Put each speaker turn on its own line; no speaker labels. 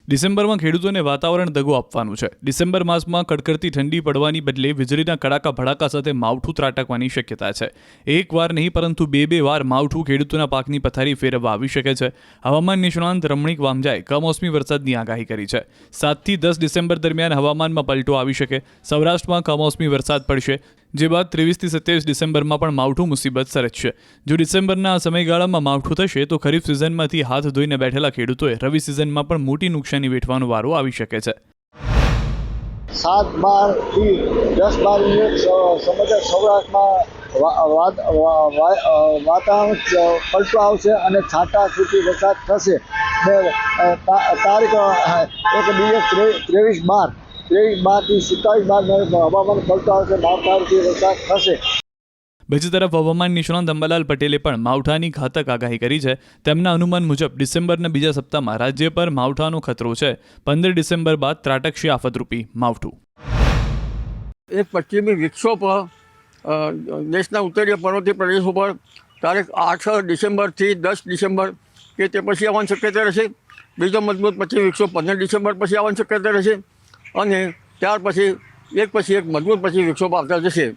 ડિસેમ્બરમાં ખેડૂતોને વાતાવરણ દગો આપવાનું છે. ડિસેમ્બર માસમાં કડકડતી ઠંડી પડવાની બદલે વીજળીના કડાકા ભડાકા સાથે માવઠું ત્રાટકવાની શક્યતા છે. એક વાર નહીં પરંતુ બે વાર માવઠું ખેડૂતોના પાકની પથારી ફેરવવા આવી શકે છે. હવામાન નિષ્ણાંત રમણીક વામજાએ કમોસમી વરસાદની આગાહી કરી છે. 7 થી 10 ડિસેમ્બર દરમિયાન હવામાનમાં પલટો આવી શકે. સૌરાષ્ટ્રમાં કમોસમી વરસાદ પડશે, જે બાદ 23 થી 27 ડિસેમ્બરમાં પણ માવઠું મુસીબત સર્જશે. જો ડિસેમ્બરના આ સમયગાળામાં માવઠું થશે તો ખરીફ સિઝનમાંથી હાથ ધોઈને બેઠેલા ખેડૂતોએ રવિ સિઝનમાં પણ મોટી નુકસાની વેઠવાનો વારો આવી શકે છે.
7-12 થી 10-12 સમગ્ર સૌરાષ્ટ્રમાં વાતાવરણ પલટો આવશે અને છાંટા છૂટી વરસાદ થશે. તારીખ 23/12 થી 27/12 હવામાન પલટો આવશે, માવઠાથી વરસાદ થશે.
બીજી તરફ હવામાન નિષ્ણાંત અંબાલાલ પટેલે પણ માવઠાની ઘાતક આગાહી કરી છે. તેમના અનુમાન મુજબ ડિસેમ્બરના બીજા સપ્તાહમાં રાજ્ય પર માવઠાનો ખતરો છે. 15 ડિસેમ્બર બાદ ત્રાટકશે આફતરૂપી માવઠું.
એક પશ્ચિમી વિક્ષોભ દેશના ઉત્તરીય પર્વતીય પ્રદેશો પર તારીખ 8 ડિસેમ્બરથી 10 ડિસેમ્બર કે તે પછી આવવાની શક્યતા રહેશે. બીજો મજબૂત પશ્ચિમી વિક્ષોભ 15 ડિસેમ્બર પછી આવવાની શક્યતા રહેશે અને ત્યાર પછી એક મજબૂત પશ્ચિમી વિક્ષોભ આવતા જશે.